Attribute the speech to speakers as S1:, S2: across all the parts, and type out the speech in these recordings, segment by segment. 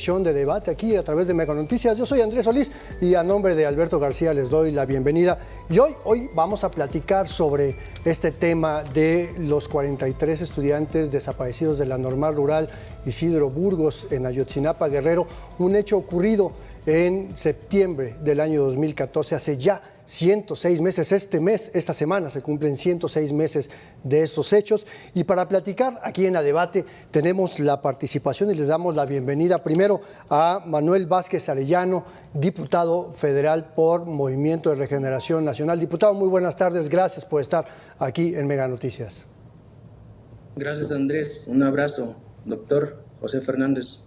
S1: sección de debate aquí a través de Mega Noticias. Yo soy Andrés Solís y a nombre de Alberto García les doy la bienvenida. Y hoy vamos a platicar sobre este tema de los 43 estudiantes desaparecidos de la Normal Rural Isidro Burgos en Ayotzinapa, Guerrero, un hecho ocurrido en septiembre del año 2014, hace ya 106 meses. Esta semana se cumplen 106 meses de estos hechos. Y para platicar aquí en la debate tenemos la participación y les damos la bienvenida primero a Manuel Vázquez Arellano, diputado federal por Movimiento de Regeneración Nacional. Diputado, muy buenas tardes, gracias por estar aquí en Mega Noticias.
S2: Gracias, Andrés, un abrazo. Doctor José Fernández,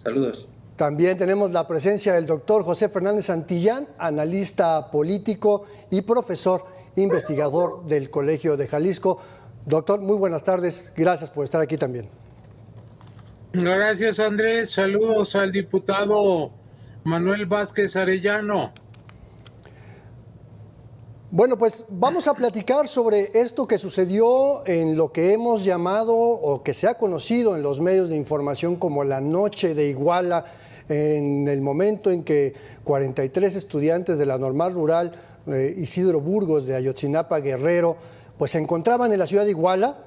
S2: saludos.
S1: También tenemos la presencia del doctor José Fernández Santillán, analista político y profesor investigador del Colegio de Jalisco. Doctor, muy buenas tardes. Gracias por estar aquí también.
S3: Gracias, Andrés. Saludos al diputado Manuel Vázquez Arellano.
S1: Bueno, pues vamos a platicar sobre esto que sucedió en lo que hemos llamado o que se ha conocido en los medios de información como la Noche de Iguala, en el momento en que 43 estudiantes de la Normal Rural Isidro Burgos de Ayotzinapa, Guerrero, pues se encontraban en la ciudad de Iguala,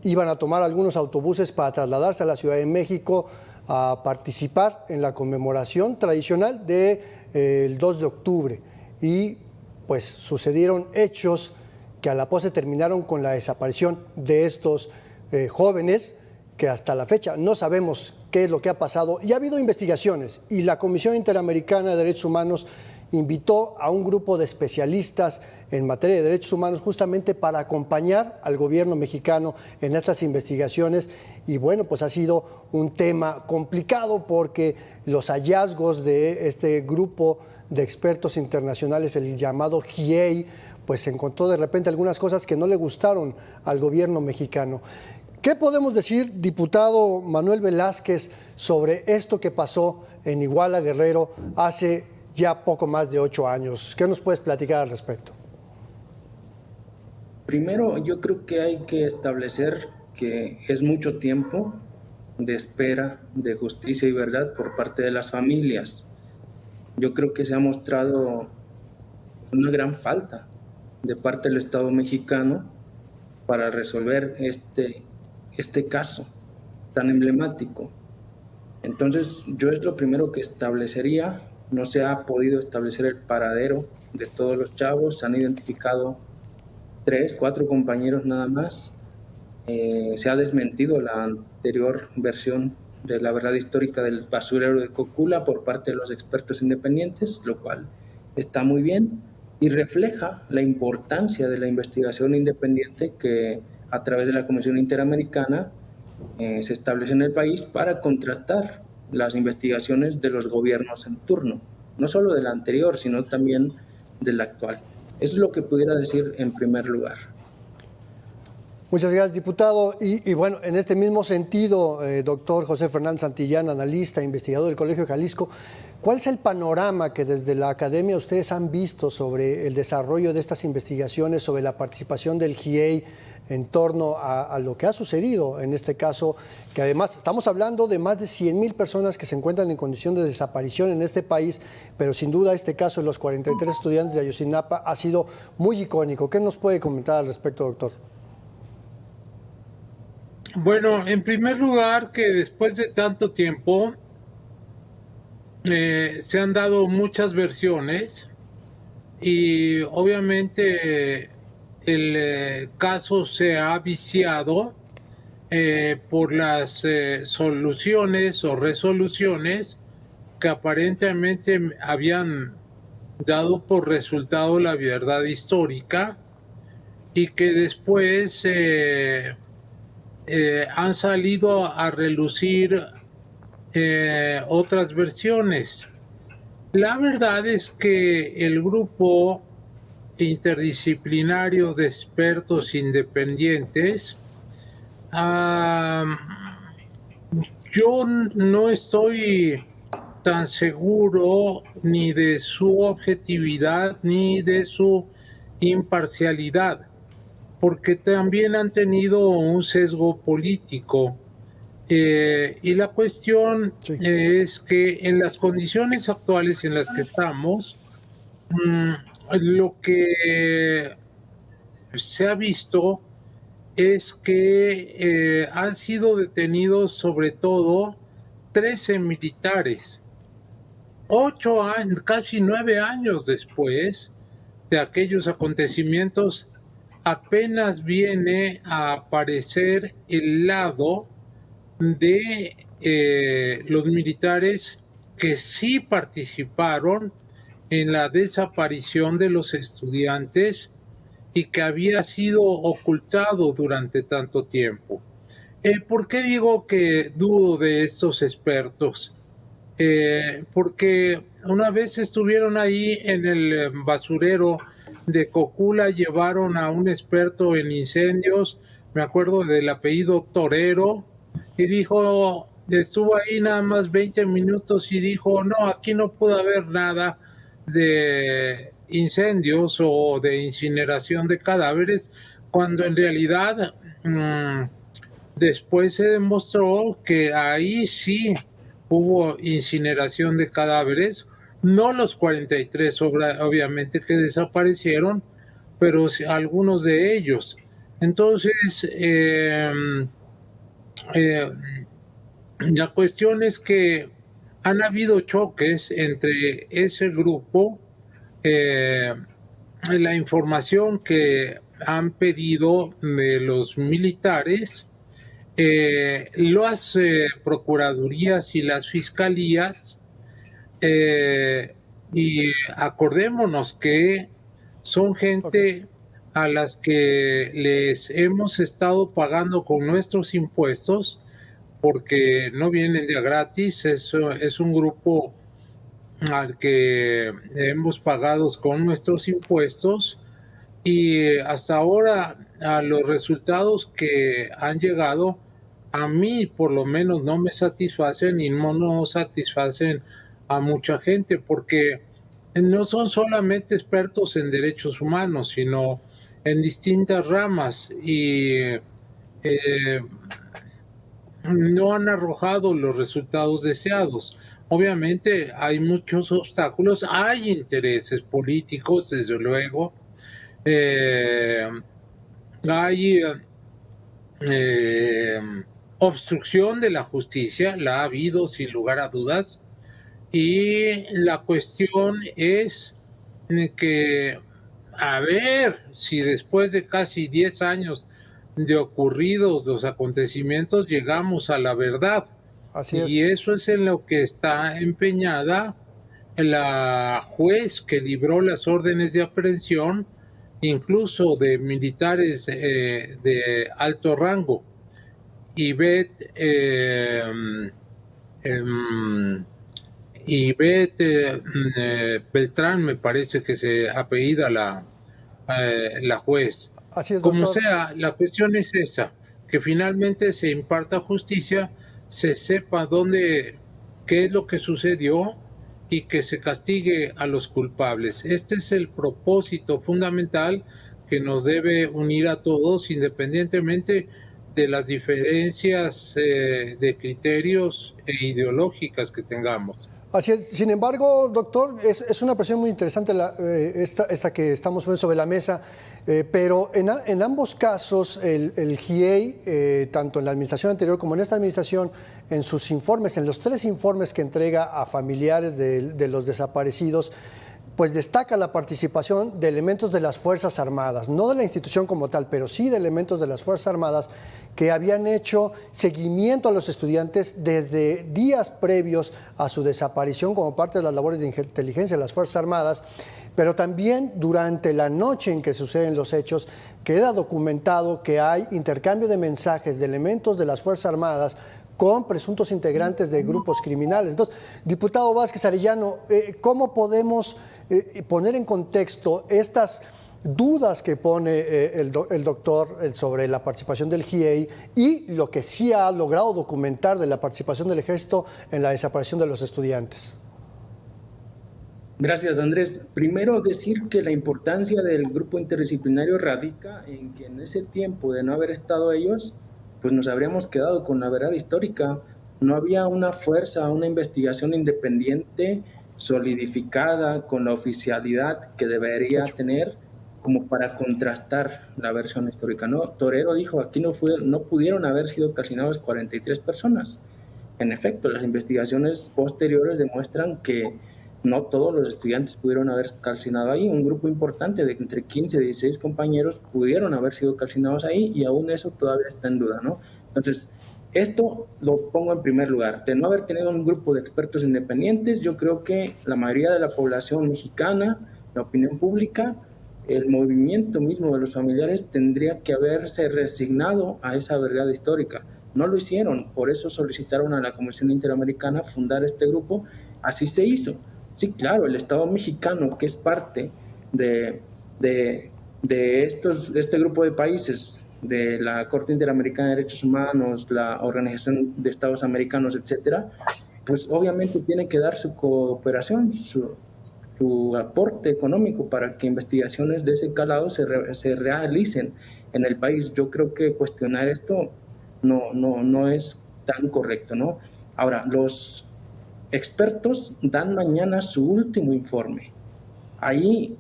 S1: iban a tomar algunos autobuses para trasladarse a la Ciudad de México a participar en la conmemoración tradicional del 2 de octubre. Y pues sucedieron hechos que a la postre terminaron con la desaparición de estos jóvenes, que hasta la fecha no sabemos qué es lo que ha pasado. Y ha habido investigaciones y la Comisión Interamericana de Derechos Humanos invitó a un grupo de especialistas en materia de derechos humanos justamente para acompañar al gobierno mexicano en estas investigaciones. Y bueno, pues ha sido un tema complicado porque los hallazgos de este grupo de expertos internacionales, el llamado GIEI, pues se encontró de repente algunas cosas que no le gustaron al gobierno mexicano. ¿Qué podemos decir, diputado Manuel Velázquez, sobre esto que pasó en Iguala, Guerrero, hace ya poco más de 8 años? ¿Qué nos puedes platicar al respecto?
S2: Primero, yo creo que hay que establecer que es mucho tiempo de espera de justicia y verdad por parte de las familias. Yo creo que se ha mostrado una gran falta de parte del Estado mexicano para resolver este caso tan emblemático. Entonces, yo es lo primero que establecería. No se ha podido establecer el paradero de todos los chavos, se han identificado 3, 4 compañeros nada más. Se ha desmentido la anterior versión de la verdad histórica del basurero de Cocula por parte de los expertos independientes, lo cual está muy bien y refleja la importancia de la investigación independiente que a través de la Comisión Interamericana se establece en el país para contrastar las investigaciones de los gobiernos en turno, no solo del anterior, sino también del actual. Eso es lo que pudiera decir en primer lugar.
S1: Muchas gracias, diputado. Y bueno, en este mismo sentido, doctor José Fernández Santillán, analista, investigador del Colegio de Jalisco, ¿cuál es el panorama que desde la academia ustedes han visto sobre el desarrollo de estas investigaciones, sobre la participación del GIEI en torno a lo que ha sucedido en este caso, que además estamos hablando de más de 100,000 personas que se encuentran en condición de desaparición en este país, pero sin duda este caso de los 43 estudiantes de Ayotzinapa ha sido muy icónico? ¿Qué nos puede comentar al respecto, doctor?
S3: Bueno, en primer lugar, que después de tanto tiempo se han dado muchas versiones y obviamente el caso se ha viciado por las soluciones o resoluciones que aparentemente habían dado por resultado la verdad histórica y que después han salido a relucir otras versiones. La verdad es que el grupo interdisciplinario de expertos independientes, yo no estoy tan seguro ni de su objetividad ni de su imparcialidad, porque también han tenido un sesgo político. Y la cuestión
S1: Sí.
S3: es que en las condiciones actuales en las que estamos, lo que se ha visto es que han sido detenidos sobre todo 13 militares. 8 años, casi 9 años después de aquellos acontecimientos, apenas viene a aparecer el lado de los militares que sí participaron en la desaparición de los estudiantes y que había sido ocultado durante tanto tiempo. ¿Por qué digo que dudo de estos expertos? Porque una vez estuvieron ahí en el basurero de Cocula, llevaron a un experto en incendios, me acuerdo del apellido Torero, y dijo, estuvo ahí nada más 20 minutos y dijo, no, aquí no pudo haber nada de incendios o de incineración de cadáveres, cuando en realidad después se demostró que ahí sí hubo incineración de cadáveres, no los 43 obviamente que desaparecieron, pero algunos de ellos. Entonces, la cuestión es que han habido choques entre ese grupo, la información que han pedido de los militares, las procuradurías y las fiscalías, y acordémonos que son gente a las que les hemos estado pagando con nuestros impuestos, porque no vienen de a gratis, es un grupo al que hemos pagado con nuestros impuestos, y hasta ahora a los resultados que han llegado, a mí por lo menos no me satisfacen y no satisfacen a mucha gente, porque no son solamente expertos en derechos humanos, sino en distintas ramas, y no han arrojado los resultados deseados. Obviamente hay muchos obstáculos, hay intereses políticos, desde luego, eh, hay eh, obstrucción de la justicia, la ha habido sin lugar a dudas, y la cuestión es que a ver si después de casi 10 años de ocurridos los acontecimientos llegamos a la verdad.
S1: Así
S3: Y
S1: es.
S3: eso es en lo que está empeñada la juez que libró las órdenes de aprehensión, incluso de militares de alto rango. Ivette, em, Beltrán, me parece que se apellida la juez.
S1: Así es,
S3: Como
S1: doctor.
S3: sea, la cuestión es esa, que finalmente se imparta justicia, se sepa qué es lo que sucedió y que se castigue a los culpables. Este es el propósito fundamental que nos debe unir a todos, independientemente de las diferencias de criterios e ideológicas que tengamos.
S1: Así es. Sin embargo, doctor, es una presión muy interesante esta que estamos poniendo sobre la mesa, pero en ambos casos el GIEI, tanto en la administración anterior como en esta administración, en sus informes, en los 3 informes que entrega a familiares de los desaparecidos, pues destaca la participación de elementos de las Fuerzas Armadas, no de la institución como tal, pero sí de elementos de las Fuerzas Armadas que habían hecho seguimiento a los estudiantes desde días previos a su desaparición como parte de las labores de inteligencia de las Fuerzas Armadas, pero también durante la noche en que suceden los hechos queda documentado que hay intercambio de mensajes de elementos de las Fuerzas Armadas con presuntos integrantes de grupos criminales. Entonces, diputado Vázquez Arellano, ¿cómo podemos poner en contexto estas dudas que pone el doctor sobre la participación del GIEI y lo que sí ha logrado documentar de la participación del Ejército en la desaparición de los estudiantes?
S2: Gracias, Andrés. Primero, decir que la importancia del grupo interdisciplinario radica en que en ese tiempo de no haber estado ellos, pues nos habríamos quedado con la verdad histórica. No había una fuerza, una investigación independiente, solidificada, con la oficialidad que debería tener como para contrastar la versión histórica, ¿no? Torero dijo, aquí no pudieron haber sido calcinados 43 personas. En efecto, las investigaciones posteriores demuestran que no todos los estudiantes pudieron haber calcinado ahí. Un grupo importante de entre 15 y 16 compañeros pudieron haber sido calcinados ahí y aún eso todavía está en duda, ¿no? Entonces, esto lo pongo en primer lugar. De no haber tenido un grupo de expertos independientes, yo creo que la mayoría de la población mexicana, la opinión pública, el movimiento mismo de los familiares tendría que haberse resignado a esa verdad histórica. No lo hicieron, por eso solicitaron a la Comisión Interamericana fundar este grupo. Así se hizo. Sí, claro, el Estado mexicano, que es parte de, de este grupo de países, de la Corte Interamericana de Derechos Humanos, la Organización de Estados Americanos, etcétera, pues obviamente tiene que dar su cooperación, su aporte económico para que investigaciones de ese calado se realicen en el país. Yo creo que cuestionar esto no es tan correcto, ¿no? Ahora, los expertos dan mañana su último informe. Ahí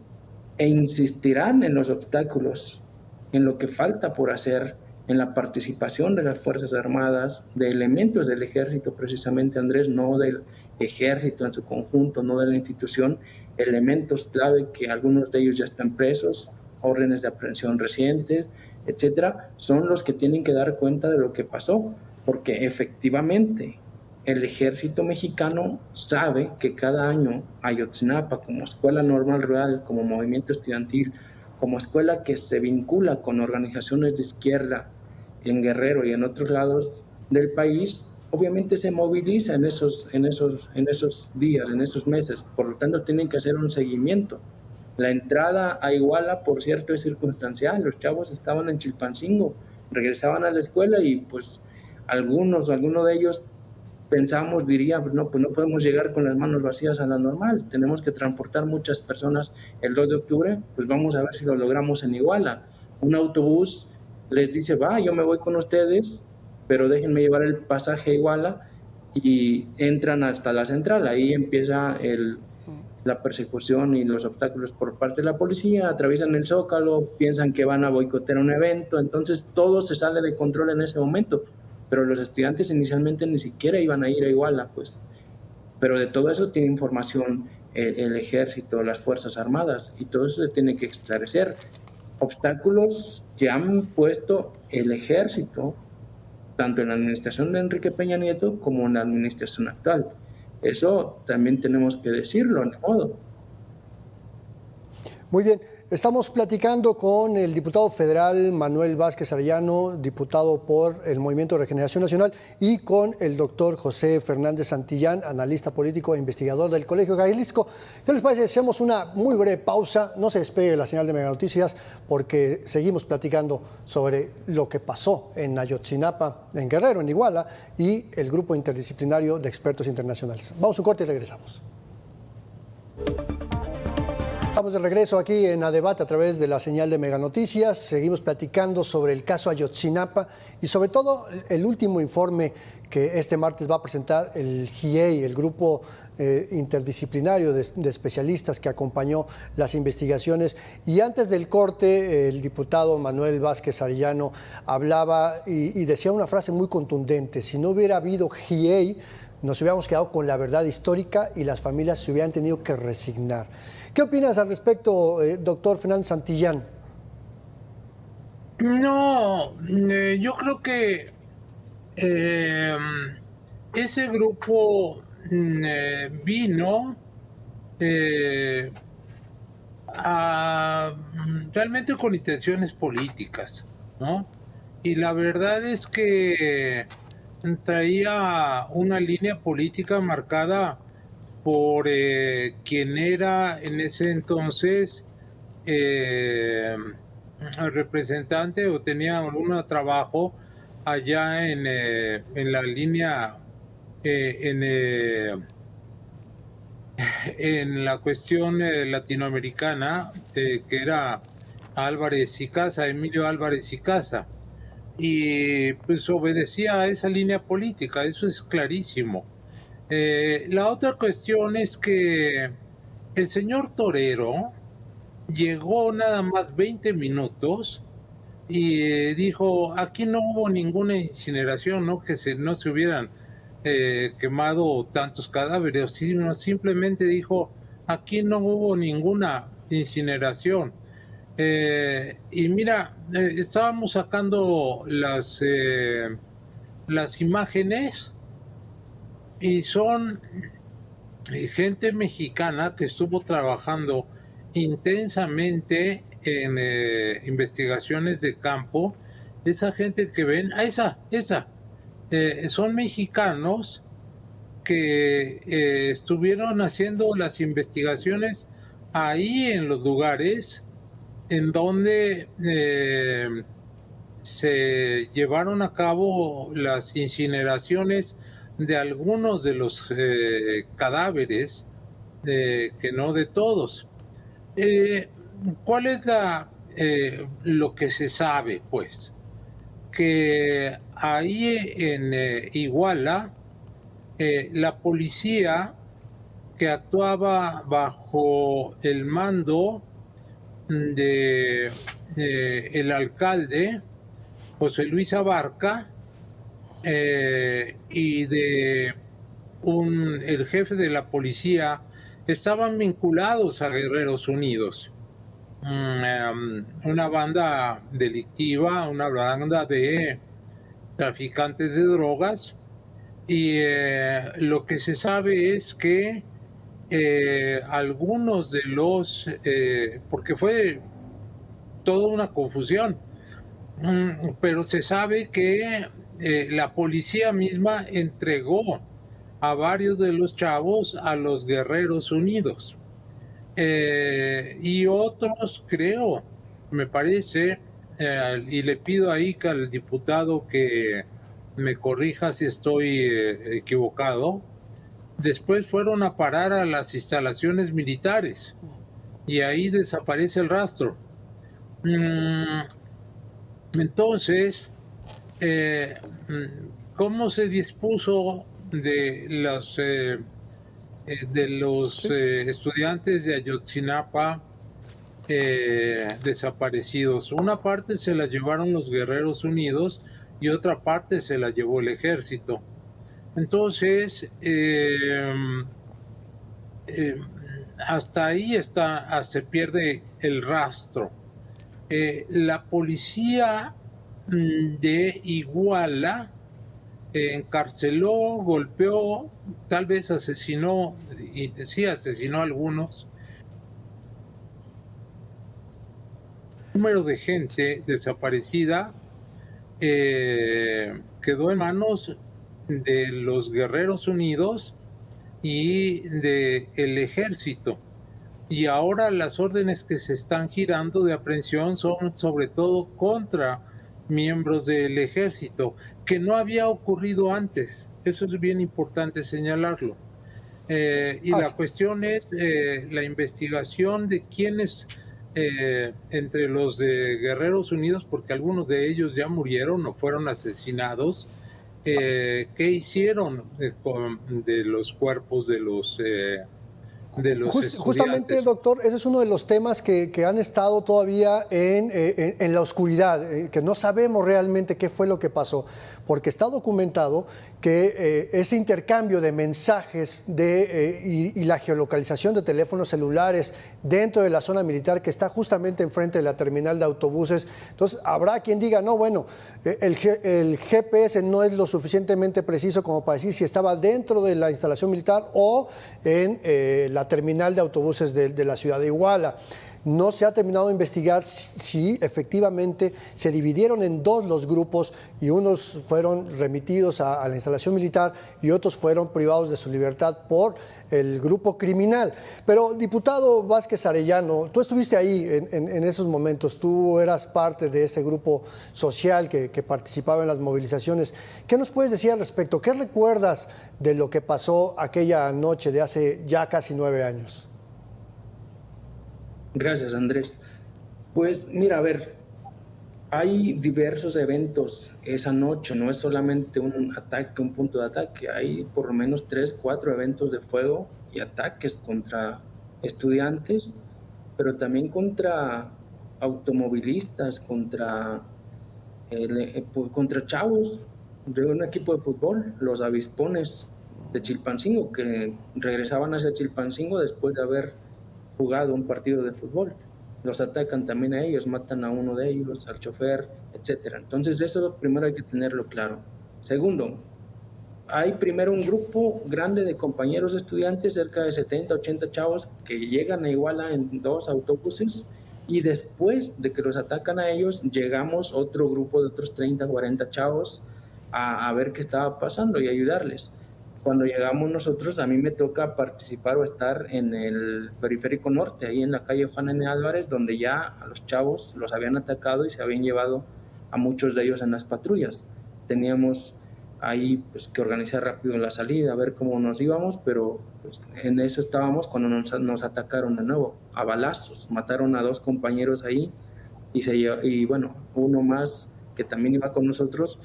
S2: insistirán en los obstáculos, en lo que falta por hacer, en la participación de las Fuerzas Armadas, de elementos del ejército, precisamente, Andrés, no del ejército en su conjunto, no de la institución, elementos clave que algunos de ellos ya están presos, órdenes de aprehensión recientes, etcétera, son los que tienen que dar cuenta de lo que pasó, porque efectivamente el ejército mexicano sabe que cada año Ayotzinapa, como escuela normal rural, como movimiento estudiantil, como escuela que se vincula con organizaciones de izquierda en Guerrero y en otros lados del país, obviamente se moviliza en esos días, en esos meses. Por lo tanto, tienen que hacer un seguimiento. La entrada a Iguala, por cierto, es circunstancial. Los chavos estaban en Chilpancingo, regresaban a la escuela y pues alguno de ellos pensamos, diría, no, pues no podemos llegar con las manos vacías a la normal, tenemos que transportar muchas personas el 2 de octubre, pues vamos a ver si lo logramos en Iguala. Un autobús les dice, va, yo me voy con ustedes, pero déjenme llevar el pasaje a Iguala, y entran hasta la central. Ahí empieza la persecución y los obstáculos por parte de la policía, atraviesan el Zócalo, piensan que van a boicotear un evento, entonces todo se sale de control en ese momento. Pero los estudiantes inicialmente ni siquiera iban a ir a Iguala, pues. Pero de todo eso tiene información el ejército, las Fuerzas Armadas, y todo eso se tiene que esclarecer. Obstáculos que han puesto el ejército, tanto en la administración de Enrique Peña Nieto como en la administración actual. Eso también tenemos que decirlo, ni modo.
S1: Muy bien, estamos platicando con el diputado federal Manuel Vázquez Arellano, diputado por el Movimiento de Regeneración Nacional, y con el doctor José Fernández Santillán, analista político e investigador del Colegio de Jalisco. ¿Qué les parece? Hacemos una muy breve pausa, no se despegue la señal de Mega Noticias, porque seguimos platicando sobre lo que pasó en Ayotzinapa, en Guerrero, en Iguala, y el grupo interdisciplinario de expertos internacionales. Vamos a un corte y regresamos. Estamos de regreso aquí en A Debate a través de la señal de Mega Noticias. Seguimos platicando sobre el caso Ayotzinapa y sobre todo el último informe que este martes va a presentar el GIEI, el grupo interdisciplinario de especialistas que acompañó las investigaciones. Y antes del corte, el diputado Manuel Vázquez Arellano hablaba y decía una frase muy contundente: si no hubiera habido GIEI, nos hubiéramos quedado con la verdad histórica y las familias se hubieran tenido que resignar. ¿Qué opinas al respecto, doctor Fernández Santillán?
S3: No, yo creo que ese grupo vino realmente con intenciones políticas, ¿no? Y la verdad es que traía una línea política marcada por quien era en ese entonces representante o tenía algún trabajo allá en la línea en la cuestión latinoamericana, que era Álvarez y Casa, Emilio Álvarez y Casa. y pues obedecía a esa línea política, eso es clarísimo. La otra cuestión es que el señor Torero llegó nada más 20 minutos y dijo, aquí no hubo ninguna incineración, ¿no? Que no se hubieran quemado tantos cadáveres, sino simplemente dijo, aquí no hubo ninguna incineración. Y mira, estábamos sacando las imágenes y son gente mexicana que estuvo trabajando intensamente en investigaciones de campo. Esa gente que ven, son mexicanos que estuvieron haciendo las investigaciones ahí en los lugares en donde se llevaron a cabo las incineraciones de algunos de los cadáveres, que no de todos. ¿Cuál es lo que se sabe? Pues que ahí en Iguala, la policía que actuaba bajo el mando de el alcalde José Luis Abarca y de el jefe de la policía estaban vinculados a Guerreros Unidos, una banda delictiva, una banda de traficantes de drogas, y lo que se sabe es que algunos de los, porque fue toda una confusión, pero se sabe que la policía misma entregó a varios de los chavos a los Guerreros Unidos. Y otros, creo, me parece, y le pido ahí que al diputado que me corrija si estoy equivocado, después fueron a parar a las instalaciones militares y ahí desaparece el rastro. Entonces, ¿cómo se dispuso de los estudiantes de Ayotzinapa desaparecidos? Una parte se la llevaron los Guerreros Unidos y otra parte se la llevó el ejército. Entonces, hasta ahí se pierde el rastro. La policía de Iguala encarceló, golpeó, tal vez asesinó, y sí asesinó a algunos. El número de gente desaparecida quedó en manos de los Guerreros Unidos y del ejército. Y ahora las órdenes que se están girando de aprehensión son sobre todo contra miembros del ejército, que no había ocurrido antes. Eso es bien importante señalarlo. Y la cuestión es la investigación de quiénes entre los de Guerreros Unidos, porque algunos de ellos ya murieron o fueron asesinados, qué hicieron de los cuerpos de los
S1: Justamente, doctor, ese es uno de los temas que han estado todavía en la oscuridad, que no sabemos realmente qué fue lo que pasó, porque está documentado que ese intercambio de mensajes y la geolocalización de teléfonos celulares dentro de la zona militar que está justamente enfrente de la terminal de autobuses. Entonces, habrá quien diga, no, bueno, el GPS no es lo suficientemente preciso como para decir si estaba dentro de la instalación militar o en la terminal de autobuses de la ciudad de Iguala. No se ha terminado de investigar si efectivamente se dividieron en dos los grupos y unos fueron remitidos a la instalación militar y otros fueron privados de su libertad por el grupo criminal. Pero, diputado Vázquez Arellano, tú estuviste ahí en esos momentos, tú eras parte de ese grupo social que participaba en las movilizaciones. ¿Qué nos puedes decir al respecto? ¿Qué recuerdas de lo que pasó aquella noche de hace ya casi 9 años?
S2: Gracias, Andrés. Pues mira, a ver, Hay diversos eventos esa noche, no es solamente un ataque, un punto de ataque, hay por lo menos 3, 4 eventos de fuego y ataques contra estudiantes, pero también contra automovilistas, contra chavos de un equipo de fútbol, los Avispones de Chilpancingo, que regresaban hacia Chilpancingo después de haber jugado un partido de fútbol. Los atacan también a ellos, matan a uno de ellos, al chofer, etcétera. Entonces eso primero hay que tenerlo claro. Segundo, hay primero un grupo grande de compañeros estudiantes, cerca de 70, 80 chavos, que llegan a Iguala en 2 autobuses, y después de que los atacan a ellos, llegamos otro grupo de otros 30, 40 chavos a ver qué estaba pasando y ayudarles. Cuando llegamos nosotros, a mí me toca participar o estar en el periférico norte, ahí en la calle Juan N. Álvarez, donde ya a los chavos los habían atacado y se habían llevado a muchos de ellos en las patrullas. Teníamos ahí pues que organizar rápido la salida, a ver cómo nos íbamos, pero pues, en eso estábamos cuando nos atacaron de nuevo, a balazos, mataron a 2 compañeros ahí y bueno, uno más que también iba con nosotros,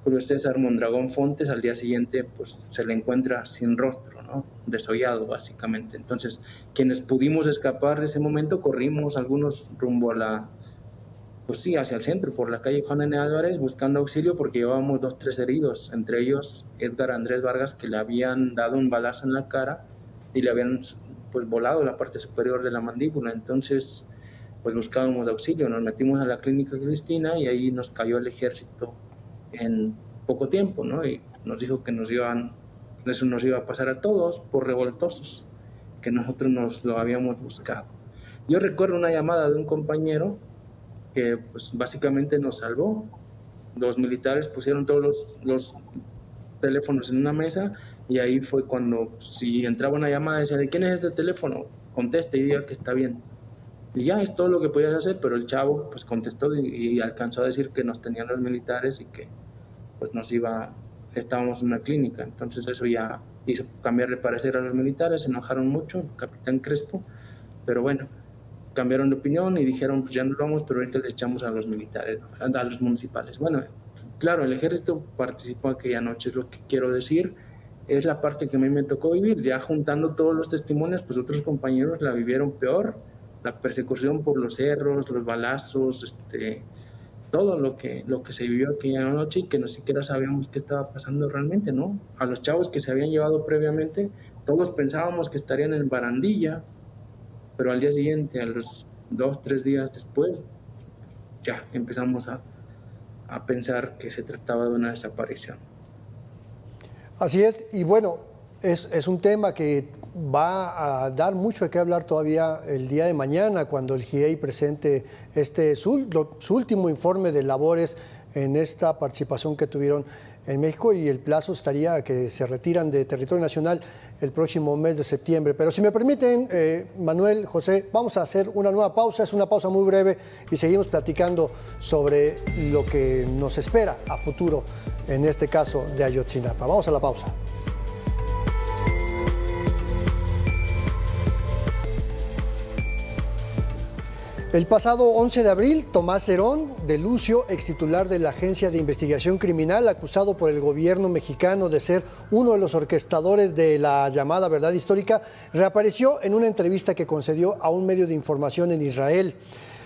S2: Julio César Mondragón Fontes, al día siguiente pues se le encuentra sin rostro, ¿no? Desollado básicamente. Entonces, quienes pudimos escapar de ese momento, corrimos algunos rumbo a pues sí, hacia el centro, por la calle Juan N. Álvarez, buscando auxilio porque llevábamos 2, 3 heridos, entre ellos Edgar Andrés Vargas, que le habían dado un balazo en la cara y le habían pues volado la parte superior de la mandíbula. Entonces, pues buscábamos auxilio, nos metimos a la clínica Cristina y ahí nos cayó el ejército en poco tiempo, ¿no? Y nos dijo que eso nos iba a pasar a todos por revoltosos, que nosotros nos lo habíamos buscado. Yo recuerdo una llamada de un compañero que pues básicamente nos salvó. Los militares pusieron todos los teléfonos en una mesa y ahí fue cuando si entraba una llamada decía, ¿de quién es este teléfono? Conteste y diga que está bien. Y ya es todo lo que podías hacer, pero el chavo pues contestó y alcanzó a decir que nos tenían los militares y que pues estábamos en una clínica. Entonces eso ya hizo cambiar de parecer a los militares, se enojaron mucho, el capitán Crespo, pero bueno, cambiaron de opinión y dijeron, pues ya nos vamos, pero ahorita le echamos a los militares, a los municipales. Bueno, claro, el ejército participó aquella noche, es lo que quiero decir, es la parte que a mí me tocó vivir. Ya juntando todos los testimonios, pues otros compañeros la vivieron peor, la persecución por los cerros, los balazos, todo lo que se vivió aquella noche y que no siquiera sabíamos qué estaba pasando realmente, ¿no? A los chavos que se habían llevado previamente, todos pensábamos que estarían en Barandilla, pero al día siguiente, a los 2, 3 días después, ya empezamos a pensar que se trataba de una desaparición.
S1: Así es, y bueno, es un tema que va a dar mucho de qué hablar todavía el día de mañana, cuando el GIEI presente su último informe de labores en esta participación que tuvieron en México, y el plazo estaría a que se retiran de territorio nacional el próximo mes de septiembre. Pero si me permiten, Manuel, José, vamos a hacer una nueva pausa, es una pausa muy breve y seguimos platicando sobre lo que nos espera a futuro, en este caso de Ayotzinapa. Vamos a la pausa. El pasado 11 de abril, Tomás Herón de Lucio, extitular de la Agencia de Investigación Criminal, acusado por el gobierno mexicano de ser uno de los orquestadores de la llamada verdad histórica, reapareció en una entrevista que concedió a un medio de información en Israel.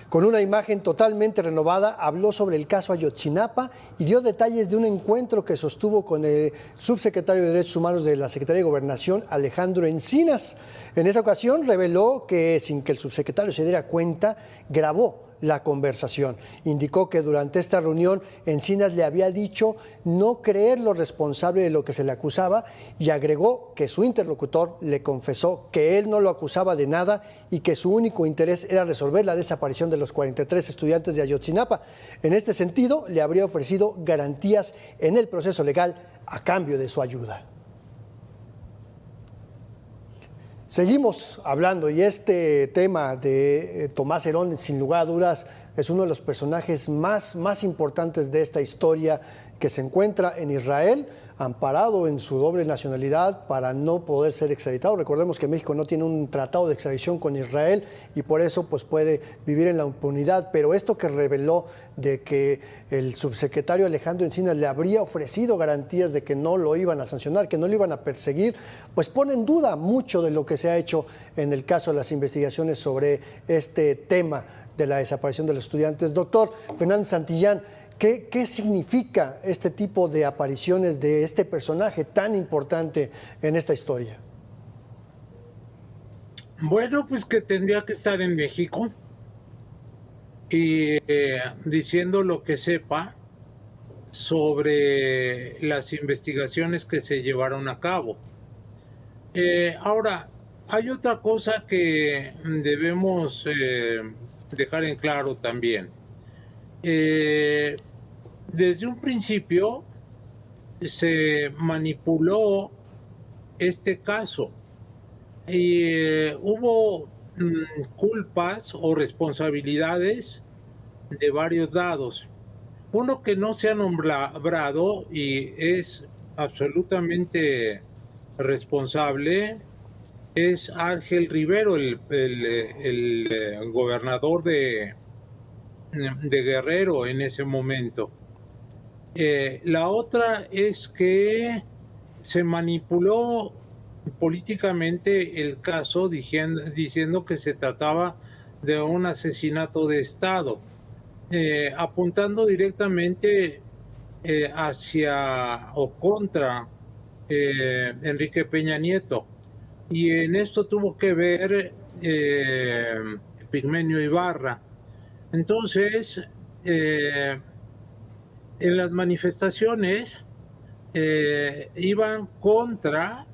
S1: Con una imagen totalmente renovada, habló sobre el caso Ayotzinapa y dio detalles de un encuentro que sostuvo con el subsecretario de Derechos Humanos de la Secretaría de Gobernación, Alejandro Encinas. En esa ocasión reveló que, sin que el subsecretario se diera cuenta, grabó la conversación. Indicó que durante esta reunión Encinas le había dicho no creerlo responsable de lo que se le acusaba, y agregó que su interlocutor le confesó que él no lo acusaba de nada y que su único interés era resolver la desaparición de los 43 estudiantes de Ayotzinapa. En este sentido, le habría ofrecido garantías en el proceso legal a cambio de su ayuda. Seguimos hablando, y este tema de Tomás Herón, sin lugar a dudas, es uno de los personajes más importantes de esta historia, que se encuentra en Israel, amparado en su doble nacionalidad para no poder ser extraditado. Recordemos que México no tiene un tratado de extradición con Israel y por eso pues puede vivir en la impunidad. Pero esto que reveló de que el subsecretario Alejandro Encinas le habría ofrecido garantías de que no lo iban a sancionar, que no lo iban a perseguir, pues pone en duda mucho de lo que se ha hecho en el caso de las investigaciones sobre este tema de la desaparición de los estudiantes. Doctor Fernández Santillán, ¿qué significa este tipo de apariciones de este personaje tan importante en esta historia?
S3: Bueno, pues que tendría que estar en México y diciendo lo que sepa sobre las investigaciones que se llevaron a cabo. Ahora, hay otra cosa que debemos dejar en claro también. Desde un principio se manipuló este caso y hubo culpas o responsabilidades de varios lados. Uno que no se ha nombrado y es absolutamente responsable es Ángel Rivero, el gobernador de Guerrero en ese momento. La otra es que se manipuló políticamente el caso diciendo que se trataba de un asesinato de Estado, apuntando directamente hacia o contra Enrique Peña Nieto. Y en esto tuvo que ver Pigmenio Ibarra. Entonces, en las manifestaciones iban contra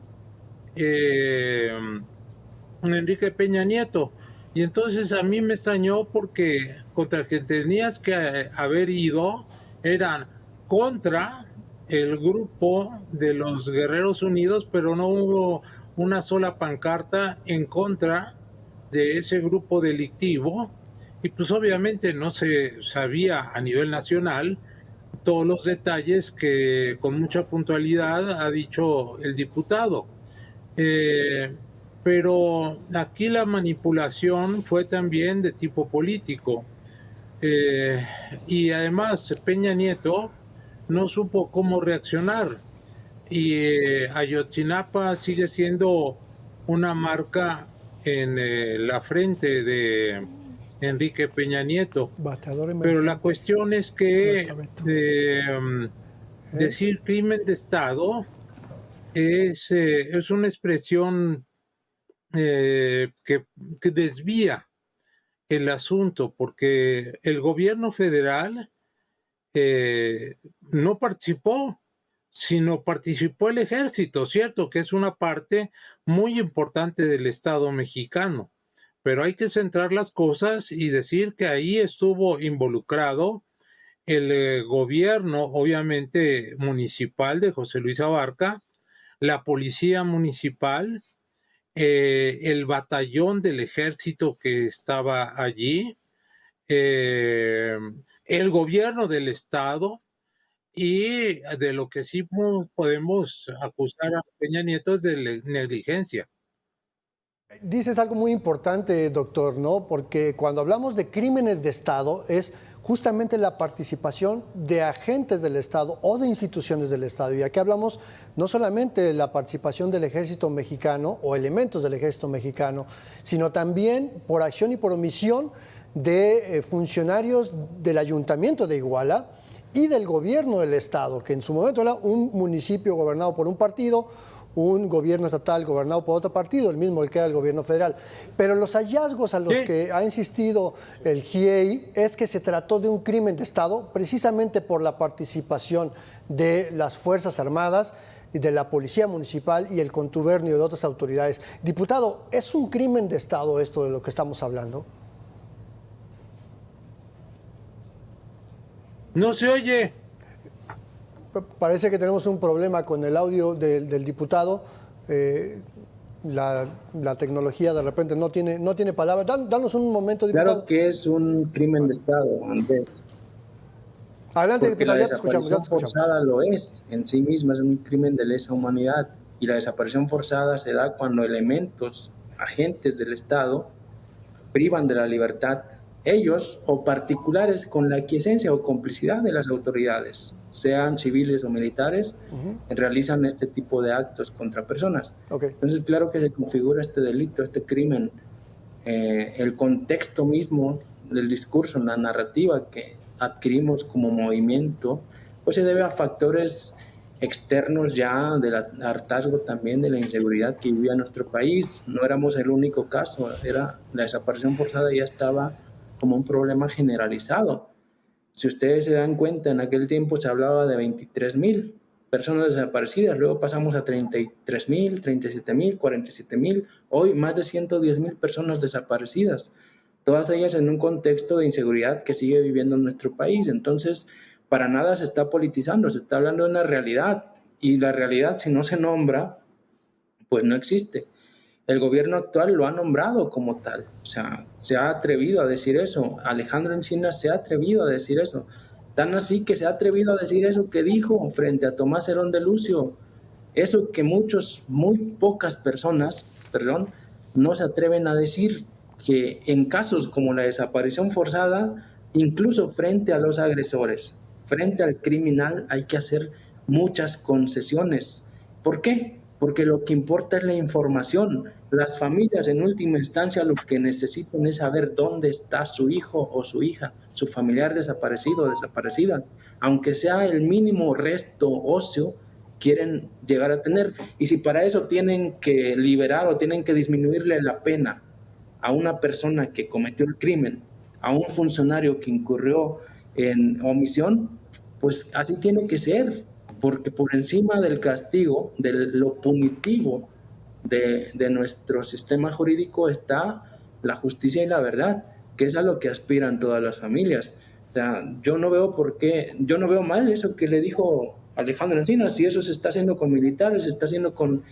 S3: Enrique Peña Nieto. Y entonces a mí me extrañó porque contra el que tenías que haber ido eran contra el grupo de los Guerreros Unidos, pero no hubo una sola pancarta en contra de ese grupo delictivo. Y pues obviamente no se sabía a nivel nacional todos los detalles que con mucha puntualidad ha dicho el diputado. Pero aquí la manipulación fue también de tipo político. Y además Peña Nieto no supo cómo reaccionar. Y Ayotzinapa sigue siendo una marca en la frente de Enrique Peña Nieto. Pero la cuestión es que decir crimen de Estado es una expresión que desvía el asunto, porque el gobierno federal no participó, sino participó el ejército, cierto que es una parte muy importante del Estado mexicano, pero hay que centrar las cosas y decir que ahí estuvo involucrado el gobierno, obviamente municipal de José Luis Abarca, la policía municipal, el batallón del ejército que estaba allí, el gobierno del estado, y de lo que sí podemos acusar a Peña Nieto es de negligencia.
S1: Dices algo muy importante, doctor, ¿no? Porque cuando hablamos de crímenes de Estado es justamente la participación de agentes del Estado o de instituciones del Estado. Y aquí hablamos no solamente de la participación del ejército mexicano o elementos del ejército mexicano, sino también por acción y por omisión de funcionarios del Ayuntamiento de Iguala y del gobierno del Estado, que en su momento era un municipio gobernado por un partido, un gobierno estatal gobernado por otro partido, el mismo que era el gobierno federal. Pero los hallazgos a los que ha insistido el GIEI es que se trató de un crimen de Estado precisamente por la participación de las Fuerzas Armadas y de la Policía Municipal y el contubernio de otras autoridades. Diputado, ¿es un crimen de Estado esto de lo que estamos hablando?
S3: No se oye.
S1: Parece que tenemos un problema con el audio del diputado. La tecnología de repente no tiene palabras. Danos un momento, diputado.
S2: Claro que es un crimen de Estado, Andrés.
S1: Adelante,
S2: Porque
S1: diputado,
S2: la
S1: ya te escuchamos.
S2: desaparición forzada lo es en sí misma, es un crimen de lesa humanidad. Y la desaparición forzada se da cuando elementos, agentes del Estado, privan de la libertad ellos o particulares con la aquiescencia o complicidad de las autoridades, sean civiles o militares, realizan este tipo de actos contra personas. Entonces, claro que se configura este delito, este crimen. El contexto mismo del discurso, la narrativa que adquirimos como movimiento, pues se debe a factores externos ya del hartazgo también de la inseguridad que vivía nuestro país. No éramos el único caso, la desaparición forzada ya estaba como un problema generalizado. Si ustedes se dan cuenta, en aquel tiempo se hablaba de 23,000 personas desaparecidas, luego pasamos a 33,000, 37,000, 47,000, hoy más de 110,000 personas desaparecidas, todas ellas en un contexto de inseguridad que sigue viviendo nuestro país. Entonces, para nada se está politizando, se está hablando de una realidad, y la realidad, si no se nombra, pues no existe. El gobierno actual lo ha nombrado como tal, o sea, se ha atrevido a decir eso. Alejandro Encinas se ha atrevido a decir eso, tan así que se ha atrevido a decir eso que dijo frente a Tomás Herón de Lucio, eso que muy pocas personas, no se atreven a decir, que en casos como la desaparición forzada, incluso frente a los agresores, frente al criminal, hay que hacer muchas concesiones. ¿Por qué? Porque lo que importa es la información. Las familias, en última instancia, lo que necesitan es saber dónde está su hijo o su hija, su familiar desaparecido o desaparecida. Aunque sea el mínimo resto óseo, quieren llegar a tener. Y si para eso tienen que liberar o tienen que disminuirle la pena a una persona que cometió el crimen, a un funcionario que incurrió en omisión, pues así tiene que ser, porque por encima del castigo, de lo punitivo de nuestro sistema jurídico está la justicia y la verdad, que es a lo que aspiran todas las familias. O sea, yo no veo mal eso que le dijo Alejandro Encinas, si eso se está haciendo con militares, se está haciendo con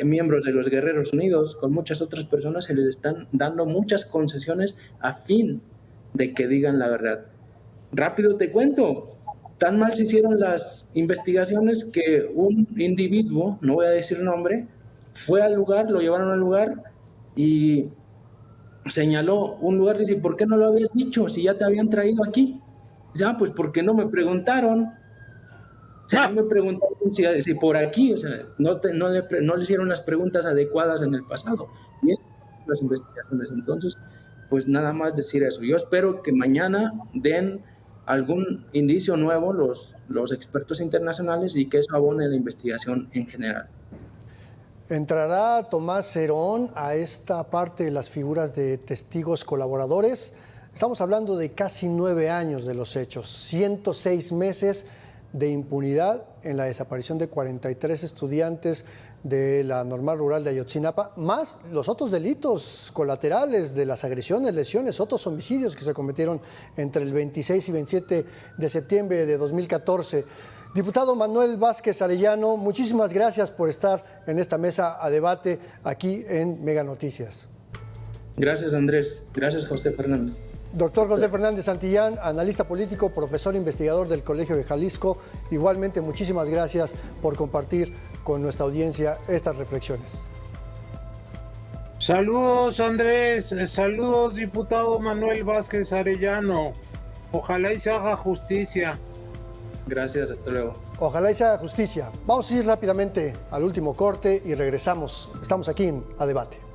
S2: miembros de los Guerreros Unidos, con muchas otras personas, se les están dando muchas concesiones a fin de que digan la verdad. Rápido te cuento, tan mal se hicieron las investigaciones que un individuo, no voy a decir nombre, fue al lugar, lo llevaron al lugar y señaló un lugar y dice, ¿por qué no lo habías dicho si ya te habían traído aquí? Ya, pues porque no me preguntaron. O sea, me preguntaron si por aquí, o sea, no le hicieron las preguntas adecuadas en el pasado. Y esas son las investigaciones. Entonces, pues nada más decir eso. Yo espero que mañana den algún indicio nuevo los expertos internacionales y que eso abone la investigación en general.
S1: ¿Entrará Tomás Herón a esta parte de las figuras de testigos colaboradores? Estamos hablando de casi 9 años de los hechos, 106 meses de impunidad en la desaparición de 43 estudiantes de la Normal Rural de Ayotzinapa, más los otros delitos colaterales de las agresiones, lesiones, otros homicidios que se cometieron entre el 26 y 27 de septiembre de 2014. Diputado Manuel Vázquez Arellano, muchísimas gracias por estar en esta mesa a debate aquí en Mega Noticias.
S2: Gracias, Andrés. Gracias, José Fernández.
S1: Doctor José Fernández Santillán, analista político, profesor investigador del Colegio de Jalisco. Igualmente, muchísimas gracias por compartir con nuestra audiencia estas reflexiones.
S3: Saludos, Andrés. Saludos, diputado Manuel Vázquez Arellano. Ojalá y se haga justicia.
S2: Gracias, hasta luego.
S1: Ojalá y se haga justicia. Vamos a ir rápidamente al último corte y regresamos. Estamos aquí en A Debate.